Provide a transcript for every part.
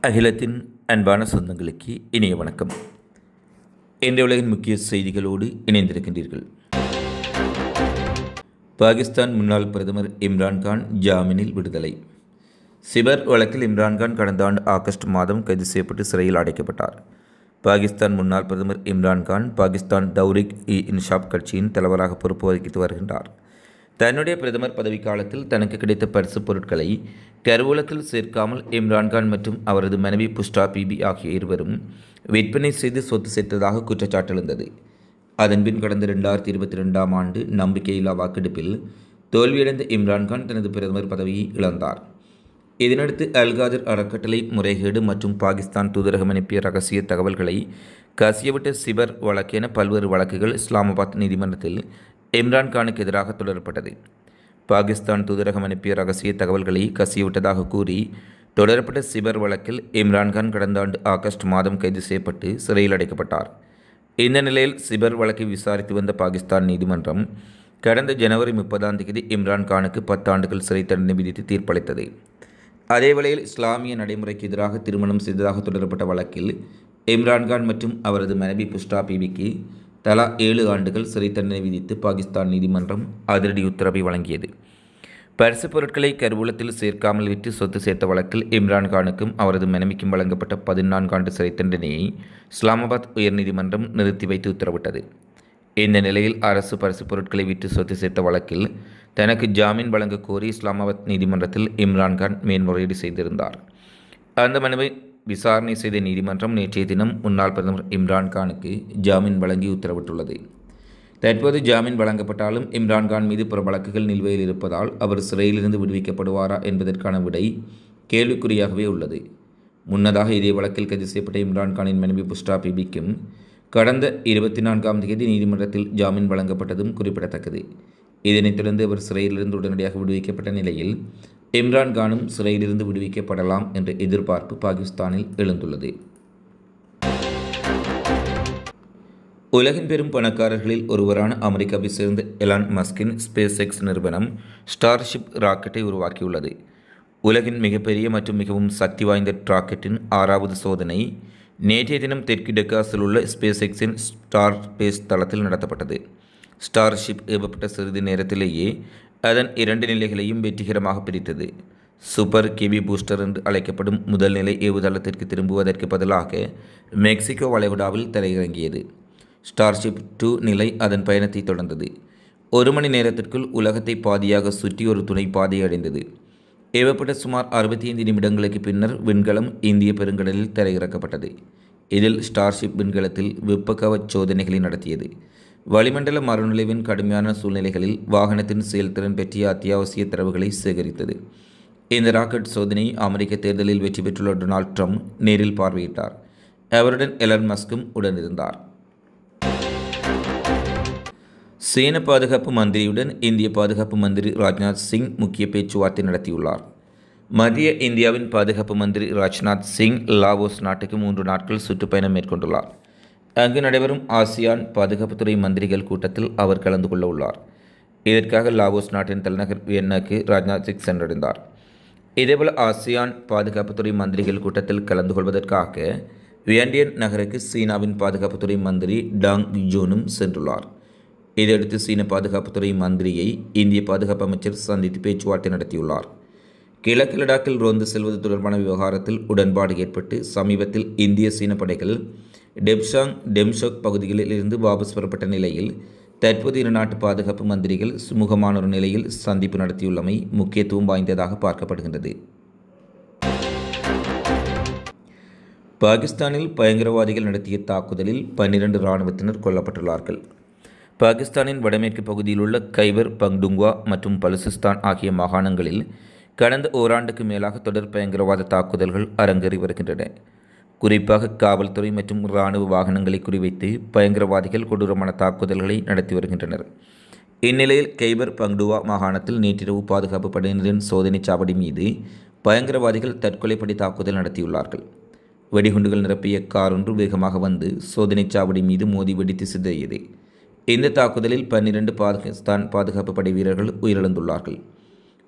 அகிலத்தின் அன்பான சொந்தங்களுக்கு இனிய வணக்கம். இன்றைய உலகின் முக்கிய செய்திகளோடு இணைந்திருக்கின்றீர்கள். பாகிஸ்தான் முன்னாள் பிரதமர் இம்ரான்கான் ஜாமீனில் விடுதலை. சிபர் வழக்கில் இம்ரான்கான் கடந்த ஆண்டு ஆகஸ்ட் மாதம் கைது செய்யப்பட்டு சிறையில் அடைக்கப்பட்டார். பாகிஸ்தான் முன்னாள் பிரதமர் இம்ரான்கான் பாகிஸ்தான் தௌரிக் இன்சாப் கட்சியின் தலைவராக பொறுப்பு வகித்து வருகின்றார். தன்னுடைய பிரதமர் பதவிக்காலத்தில் தனக்கு கிடைத்த பரிசுப் பொருட்களை கருவூலத்தில் சேர்க்காமல் இம்ரான்கான் மற்றும் அவரது மனைவி புஷ்டா பிபி ஆகிய இருவரும் விற்பனை செய்து சொத்து சேர்த்ததாக குற்றச்சாட்டு எழுந்தது. அதன்பின் கடந்த 2022ஆம் ஆண்டு நம்பிக்கையில்லா வாக்கெடுப்பில் தோல்வியடைந்த இம்ரான்கான் தனது பிரதமர் பதவியை இழந்தார். இதனடுத்து அல்காதர் அறக்கட்டளை முறைகேடு மற்றும் பாகிஸ்தான் தூதரகம் அனுப்பிய ரகசிய தகவல்களை கசியவிட்ட சிபர் வழக்கென பல்வேறு வழக்குகள் இஸ்லாமாபாத் நீதிமன்றத்தில் இம்ரான்கானுக்கு எதிராக தொடரப்பட்டது. பாகிஸ்தான் தூதரகம் அனுப்பிய ரகசிய தகவல்களை கசியவிட்டதாக கூறி தொடரப்பட்ட சிபர் வழக்கில் இம்ரான்கான் கடந்த ஆண்டு ஆகஸ்ட் மாதம் கைது செய்யப்பட்டு சிறையில் அடைக்கப்பட்டார். இந்த நிலையில் சிபர் வழக்கை விசாரித்து வந்த பாகிஸ்தான் நீதிமன்றம் கடந்த ஜனவரி 30ஆம் தேதி இம்ரான்கானுக்கு 10 ஆண்டுகள் சிறை தண்டனை விதித்து தீர்ப்பளித்தது. அதேவேளையில் இஸ்லாமிய நடைமுறைக்கு எதிராக திருமணம் செய்ததாக தொடரப்பட்ட வழக்கில் இம்ரான்கான் மற்றும் அவரது மனைவி புஷ்டா பிபிக்கு தலா 7 ஆண்டுகள் சிறை தண்டனை விதித்து பாகிஸ்தான் நீதிமன்றம் அதிரடி உத்தரவை வழங்கியது. பரிசுப் பொருட்களை கருவூலத்தில் சேர்க்காமல் விற்று சொத்து சேர்த்த வழக்கில் இம்ரான்கானுக்கும் அவரது மனைவிக்கும் வழங்கப்பட்ட 14 ஆண்டு சிறை தண்டனையை இஸ்லாமாபாத் உயர்நீதிமன்றம் நிறுத்தி வைத்து உத்தரவிட்டது. இந்த நிலையில் அரசு பரிசுப் பொருட்களை விற்று சொத்து சேர்த்த வழக்கில் தனக்கு ஜாமீன் வழங்க கோரி இஸ்லாமாபாத் நீதிமன்றத்தில் இம்ரான்கான் மேன்முறையீடு செய்திருந்தார். அந்த மனுவை விசாரணை செய்த நீதிமன்றம் நேற்றைய தினம் முன்னாள் பிரதமர் இம்ரான்கானுக்கு ஜாமீன் வழங்கி உத்தரவிட்டுள்ளது. தற்போது ஜாமீன் வழங்கப்பட்டாலும் இம்ரான்கான் மீது பிற வழக்குகள் நிலுவையில் இருப்பதால் அவர் சிறையிலிருந்து விடுவிக்கப்படுவாரா என்பதற்கான விடை கேள்விக்குறியாகவே உள்ளது. முன்னதாக இதே வழக்கில் கைது செய்யப்பட்ட இம்ரான்கானின் மனைவி புஷ்டா பிபிக்கும் கடந்த 24ஆம் தேதி நீதிமன்றத்தில் ஜாமீன் வழங்கப்பட்டதும் குறிப்பிடத்தக்கது. இதனைத் தொடர்ந்து அவர் சிறையிலிருந்து உடனடியாக விடுவிக்கப்பட்ட நிலையில் இம்ரான்கானும் சிறையிலிருந்து விடுவிக்கப்படலாம் என்ற எதிர்பார்ப்பு பாகிஸ்தானில் எழுந்துள்ளது. உலகின் பெரும் பணக்காரர்களில் ஒருவரான அமெரிக்காவை சேர்ந்த எலான் மஸ்கின் ஸ்பேஸ் எக்ஸ் நிறுவனம் ஸ்டார்ஷிப் ராக்கெட்டை உருவாக்கியுள்ளது. உலகின் மிகப்பெரிய மற்றும் மிகவும் சக்தி வாய்ந்த ராக்கெட்டின் 6வது சோதனை நேற்றைய தினம் தெற்கு டெக்காஸில் உள்ள ஸ்பேஸ் எக்ஸின் ஸ்டார் பேஸ் தளத்தில் நடத்தப்பட்டது. ஸ்டார்ஷிப் ஏவப்பட்ட சிறிது நேரத்திலேயே அதன் 2 நிலைகளையும் வெற்றிகரமாக பிரித்தது. சூப்பர் கிவி பூஸ்டர் என்று அழைக்கப்படும் முதல் நிலை ஏவுதளத்திற்கு திரும்புவதற்கு பதிலாக மெக்சிகோ வளைகுடாவில் தரையிறங்கியது. ஸ்டார்ஷிப் 2 நிலை அதன் பயணத்தை தொடர்ந்தது. 1 மணி நேரத்திற்குள் உலகத்தை பாதியாக சுற்றி ஒரு துணை பாதையை அடைந்தது. ஏவப்பட்ட சுமார் 65 நிமிடங்களுக்கு பின்னர் விண்கலம் இந்திய பெருங்கடலில் தரையிறக்கப்பட்டது. இதில் ஸ்டார்ஷிப் விண்கலத்தில் வெப்பக்கவச் சோதனைகளை நடத்தியது. வளிமண்டல மறுநிலைவின் கடுமையான சூழ்நிலைகளில் வாகனத்தின் செயல்திறன் பற்றிய அத்தியாவசிய தரவுகளை சேகரித்தது. இந்த ராக்கெட் சோதனை அமெரிக்க தேர்தலில் வெற்றி பெற்றுள்ள டொனால்ட் ட்ரம்ப் நேரில் பார்வையிட்டார். அவருடன் எலான் மஸ்கும் உடனிருந்தார். சீன பாதுகாப்பு மந்திரியுடன் இந்திய பாதுகாப்பு மந்திரி ராஜ்நாத் சிங் முக்கிய பேச்சுவார்த்தை நடத்தியுள்ளார். மத்திய இந்தியாவின் பாதுகாப்பு மந்திரி ராஜ்நாத் சிங் லாவோஸ் நாட்டுக்கு 3 நாட்கள் சுற்றுப்பயணம் மேற்கொண்டுள்ளார். அங்கு நடைபெறும் ஆசியான் பாதுகாப்புத்துறை மந்திரிகள் கூட்டத்தில் அவர் கலந்து கொள்ள உள்ளார். இதற்காக லாவோஸ் நாட்டின் தலைநகர் வியன்னாக்கு ராஜ்நாத் சிங் சென்றடைந்தார். இதேபோல் ஆசியான் பாதுகாப்புத்துறை மந்திரிகள் கூட்டத்தில் கலந்து கொள்வதற்காக வியண்டியன் நகருக்கு சீனாவின் பாதுகாப்புத்துறை மந்திரி டாங் ஜூனும் சென்றுள்ளார். இதையடுத்து சீன பாதுகாப்புத்துறை மந்திரியை இந்திய பாதுகாப்பு அமைச்சர் சந்தித்து பேச்சுவார்த்தை நடத்தியுள்ளார். கிழக்கு லடாக்கில் ரோந்து செல்வது தொடர்பான விவகாரத்தில் உடன்பாடு ஏற்பட்டு சமீபத்தில் இந்திய சீன படைகள் டெம்ஷோக் பகுதிகளில் இருந்து வாபஸ் பெறப்பட்ட நிலையில் தற்போது இரு நாட்டு பாதுகாப்பு மந்திரிகள் சுமூகமான ஒரு நிலையில் சந்திப்பு நடத்தியுள்ளமை முக்கியத்துவம் வாய்ந்ததாக பார்க்கப்படுகின்றது. பாகிஸ்தானில் பயங்கரவாதிகள் நடத்திய தாக்குதலில் 12 இராணுவத்தினர் கொல்லப்பட்டுள்ளார்கள். பாகிஸ்தானின் வடமேற்கு பகுதியில் உள்ள கைபர் பக்டுங்வா மற்றும் பலுசிஸ்தான் ஆகிய மாகாணங்களில் கடந்த ஓராண்டுக்கு மேலாக தொடர் பயங்கரவாத தாக்குதல்கள் அரங்கேறி வருகின்றன. குறிப்பாக காவல்துறை மற்றும் இராணுவ வாகனங்களை குறிவைத்து பயங்கரவாதிகள் கொடூரமான தாக்குதல்களை நடத்தி வருகின்றனர். இந்நிலையில் கைபர் பக்டுவா மாகாணத்தில் நேற்றிரவு பாதுகாப்பு படையினரின் சோதனை சாவடி மீது பயங்கரவாதிகள் தற்கொலைப்படை தாக்குதல் நடத்தியுள்ளார்கள். வெடிகுண்டுகள் நிரப்பிய கார் ஒன்று வேகமாக வந்து சோதனை சாவடி மீது மோதி வெடித்து சிதறியது. இந்த தாக்குதலில் 12 பாகிஸ்தான் பாதுகாப்பு படை வீரர்கள் உயிரிழந்துள்ளார்கள்.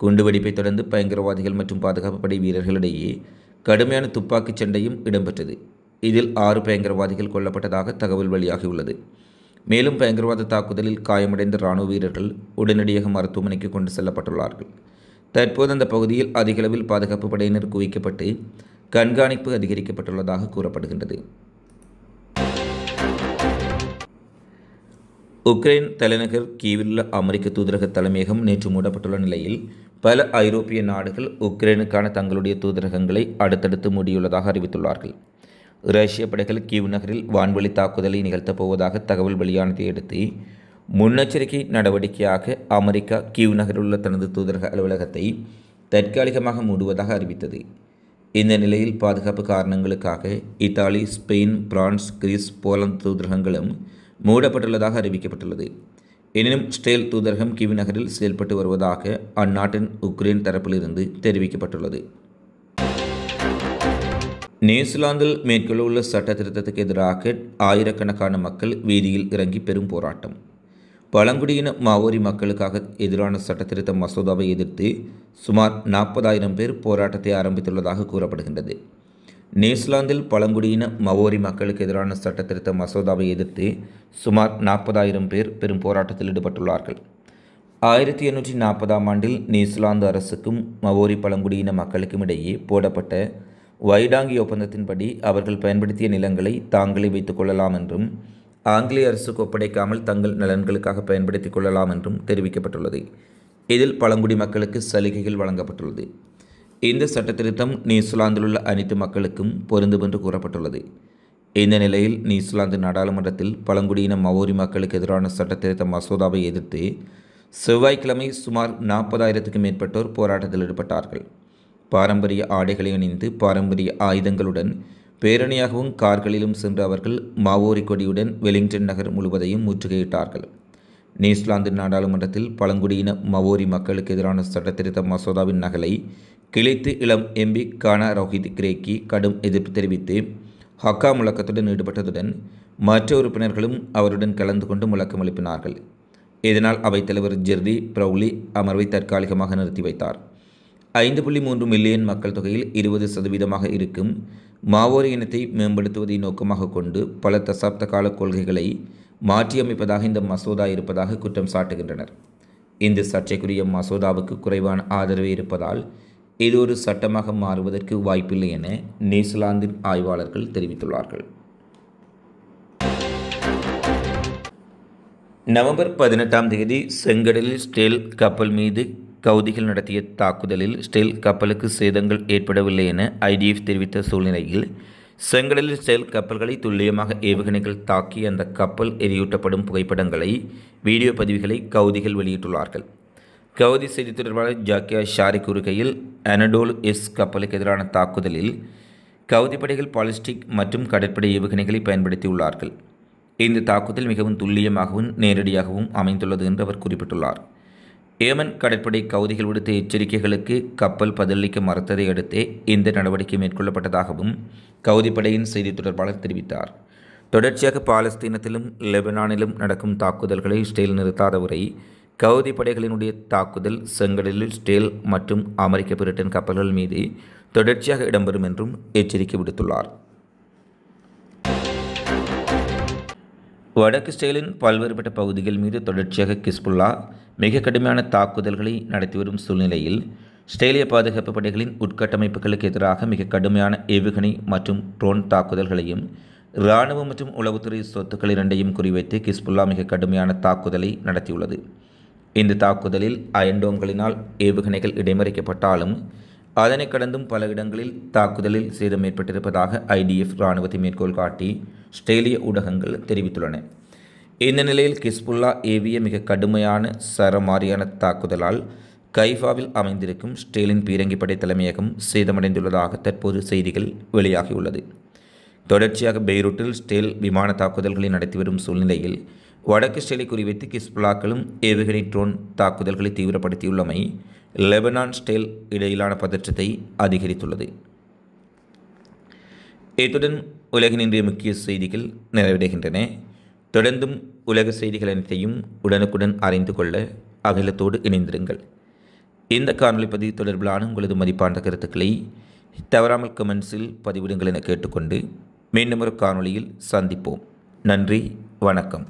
குண்டுவெடிப்பை தொடர்ந்து பயங்கரவாதிகள் மற்றும் பாதுகாப்பு படை வீரர்களிடையே கடுமையான துப்பாக்கிச் சண்டையும் இடம்பெற்றது. இதில் 6 பயங்கரவாதிகள் கொல்லப்பட்டதாக தகவல் வெளியாகியுள்ளது. மேலும் பயங்கரவாத தாக்குதலில் காயமடைந்த இராணுவ வீரர்கள் உடனடியாக மருத்துவமனைக்கு கொண்டு செல்லப்பட்டுள்ளார்கள். தற்போது அந்த பகுதியில் அதிகளவில் பாதுகாப்பு படையினர் குவிக்கப்பட்டு கண்காணிப்பு அதிகரிக்கப்பட்டுள்ளதாக கூறப்படுகின்றது. உக்ரைன் தலைநகர் கீவிலுள்ள அமெரிக்க தூதரக தலைமையகம் நேற்று மூடப்பட்டுள்ள நிலையில் பல ஐரோப்பிய நாடுகள் உக்ரைனுக்கான தங்களுடைய தூதரகங்களை அடுத்தடுத்து மூடியுள்ளதாக அறிவித்துள்ளார்கள். ரஷ்ய படைகள் கீவ் நகரில் வான்வெளி தாக்குதலை நிகழ்த்தப் போவதாக தகவல் வெளியானதை அடுத்து முன்னெச்சரிக்கை நடவடிக்கையாக அமெரிக்கா கீவ் நகரில் உள்ள தனது தூதரக அலுவலகத்தை தற்காலிகமாக மூடுவதாக அறிவித்தது. இந்த நிலையில் பாதுகாப்பு காரணங்களுக்காக Italy, Spain, France, Greece, Poland தூதரகங்களும் மூடப்பட்டுள்ளதாக அறிவிக்கப்பட்டுள்ளது. எனினும் ஸ்டேல் தூதரகம் கீவ் நகரில் செயல்பட்டு வருவதாக அந்நாட்டின் உக்ரைன் தரப்பிலிருந்து தெரிவிக்கப்பட்டுள்ளது. நியூசிலாந்தில் மேற்கொள்ள உள்ள சட்ட திருத்தத்துக்கு எதிராக ஆயிரக்கணக்கான மக்கள் வீதியில் இறங்கி பெரும் போராட்டம். பழங்குடியின மாவோரி மக்களுக்காக எதிரான சட்ட திருத்த மசோதாவை எதிர்த்து சுமார் 40,000 பேர் போராட்டத்தை ஆரம்பித்துள்ளதாக கூறப்படுகின்றது. நியூசிலாந்தில் பழங்குடியின மவோரி மக்களுக்கு எதிரான சட்ட திருத்த மசோதாவை எதிர்த்து சுமார் 40,000 பேர் பெரும் போராட்டத்தில் ஈடுபட்டுள்ளார்கள். 1840ஆம் ஆண்டில் நியூசிலாந்து அரசுக்கும் மவோரி பழங்குடியின மக்களுக்கும் இடையே போடப்பட்ட வைடாங்கி ஒப்பந்தத்தின்படி அவர்கள் பயன்படுத்திய நிலங்களை தாங்களே வைத்துக் கொள்ளலாம் என்றும் ஆங்கிலேய அரசுக்கு ஒப்படைக்காமல் தங்கள் நலன்களுக்காக பயன்படுத்திக் கொள்ளலாம் என்றும் தெரிவிக்கப்பட்டுள்ளது. இதில் பழங்குடி மக்களுக்கு சலுகைகள் வழங்கப்பட்டுள்ளது. இந்த சட்டத்திருத்தம் நியூசிலாந்தில் உள்ள அனைத்து மக்களுக்கும் பொருந்தும் என்று கூறப்பட்டுள்ளது. இந்த நிலையில் நியூசிலாந்து நாடாளுமன்றத்தில் பழங்குடியின மவோரி மக்களுக்கு எதிரான சட்டத்திருத்த மசோதாவை எதிர்த்து செவ்வாய்க்கிழமை சுமார் 40,000க்கும் மேற்பட்டோர் போராட்டத்தில் ஈடுபட்டார்கள். பாரம்பரிய ஆடைகளை அணிந்து பாரம்பரிய ஆயுதங்களுடன் பேரணியாகவும் கார்களிலும் சென்ற அவர்கள் மாவோரி கொடியுடன் வெலிங்டன் நகர் முழுவதையும் முற்றுகையிட்டார்கள். நியூசிலாந்து நாடாளுமன்றத்தில் பழங்குடியின மவோரி மக்களுக்கு எதிரான சட்டத்திருத்த மசோதாவின் நகலை கிழித்து இளம் எம்பி கானா ரோஹித் கிரேக்கி கடும் எதிர்ப்பு தெரிவித்து ஹக்கா முழக்கத்துடன் ஈடுபட்டதுடன் மற்ற உறுப்பினர்களும் அவருடன் கலந்து கொண்டு முழக்கம் எழுப்பினார்கள். இதனால் அவைத்தலைவர் ஜெர்ரி ப்ரௌலி அமர்வை தற்காலிகமாக நிறுத்தி வைத்தார். 5.3 மில்லியன் மக்கள் தொகையில் 20% இருக்கும் மாவோரி இனத்தை மேம்படுத்துவதை நோக்கமாக கொண்டு பல தசாப்த கால கொள்கைகளை மாற்றியமைப்பதாக இந்த மசோதா இருப்பதாக குற்றம் சாட்டுகின்றனர். இந்த சர்ச்சைக்குரிய மசோதாவுக்கு குறைவான ஆதரவு இருப்பதால் இது ஒரு சட்டமாக மாறுவதற்கு வாய்ப்பில்லை என நியூசிலாந்தின் ஆய்வாளர்கள் தெரிவித்துள்ளார்கள். நவம்பர் 18ஆம் தேதி செங்கடலில் ஸ்டேல் கப்பல் மீது கவுதிகள் நடத்திய தாக்குதலில் ஸ்டேல் கப்பலுக்கு சேதங்கள் ஏற்படவில்லை என ஐடிஎஃப் தெரிவித்த சூழ்நிலையில் செங்கடலில் ஸ்டேல் கப்பல்களை துல்லியமாக ஏவுகணைகள் தாக்கி அந்த கப்பல் எரியூட்டப்படும் புகைப்படங்களை, வீடியோ பதிவுகளை கவுதிகள் வெளியிட்டுள்ளார்கள். கவுதி செய்தி தொடர்பாளர் ஜாக்கியா ஷாரி கூறுகையில், அனடோல் எஸ் கப்பலுக்கு எதிரான தாக்குதலில் கவுதி படைகள் பாலிஸ்டிக் மற்றும் கடற்படை ஏவுகணைகளை பயன்படுத்தியுள்ளார்கள். இந்த தாக்குதல் மிகவும் துல்லியமாகவும் நேரடியாகவும் அமைந்துள்ளது என்று அவர் குறிப்பிட்டுள்ளார். ஏமன் கடற்படை கவுதிகள் விடுத்த எச்சரிக்கைகளுக்கு கப்பல் பதிலளிக்க மறுத்ததை அடுத்தே இந்த நடவடிக்கை மேற்கொள்ளப்பட்டதாகவும் கவுதி படையின் செய்தி தொடர்பாளர் தெரிவித்தார். தொடர்ச்சியாக பாலஸ்தீனத்திலும் லெபனானிலும் நடக்கும் தாக்குதல்களை ஸ்டேல் நிறுத்தாதவரை கவுதி படைகளினுடைய தாக்குதல் செங்கடலில் ஸ்டேல் மற்றும் அமெரிக்க, பிரிட்டன் கப்பல்கள் மீது தொடர்ச்சியாக இடம்பெறும் என்றும் எச்சரிக்கை விடுத்துள்ளார். வடக்கு ஸ்டேலின் பல்வேறுபட்ட பகுதிகள் மீது தொடர்ச்சியாக ஹிஸ்புல்லா மிக கடுமையான தாக்குதல்களை நடத்தி வரும் சூழ்நிலையில் ஸ்டேலிய பாதுகாப்பு படைகளின் உட்கட்டமைப்புகளுக்கு எதிராக மிக கடுமையான ஏவுகணை மற்றும் ட்ரோன் தாக்குதல்களையும் இராணுவ மற்றும் உளவுத்துறை சொத்துக்கள் இரண்டையும் குறிவைத்து ஹிஸ்புல்லா மிக கடுமையான தாக்குதலை நடத்தியுள்ளது. இந்த தாக்குதலில் அயன்டோம்களினால் ஏவுகணைகள் இடைமறிக்கப்பட்டாலும் அதனை கடந்தும் பல இடங்களில் தாக்குதலில் சேதம் ஏற்பட்டிருப்பதாக ஐடிஎஃப் இராணுவத்தை மேற்கோள் காட்டி ஸ்டேலிய ஊடகங்கள் தெரிவித்துள்ளன. இந்த நிலையில் ஹிஸ்புல்லா ஏவிய மிக கடுமையான சரமாரியான தாக்குதலால் கைஃபாவில் அமைந்திருக்கும் ஸ்டேலின் பீரங்கிப்படை தலைமையகம் சேதமடைந்துள்ளதாக தற்போது செய்திகள் வெளியாகியுள்ளது. தொடர்ச்சியாக பெய்ரூட்டில் ஸ்டேல் விமான தாக்குதல்களை நடத்தி வரும் சூழ்நிலையில் வடக்கு ஸ்டேலை குறிவைத்து ஹிஸ்புல்லாக்களும் ஏவுகணை ட்ரோன் தாக்குதல்களை தீவிரப்படுத்தியுள்ளமை லெபனான் ஸ்டேல் இடையிலான பதற்றத்தை அதிகரித்துள்ளது. இத்துடன் உலகின் இன்றைய முக்கிய செய்திகள் நிறைவடைகின்றன. தொடர்ந்தும் உலக செய்திகள் அனைத்தையும் உடனுக்குடன் அறிந்து கொள்ள அகிலத்தோடு இணைந்திருங்கள். இந்த காணொலி பதிவு தொடர்பிலான உங்களது மதிப்பான கருத்துக்களை தவறாமல் கமெண்ட்ஸில் பதிவிடுங்கள் என கேட்டுக்கொண்டு மீண்டும் ஒரு காணொளியில் சந்திப்போம். நன்றி, வணக்கம்.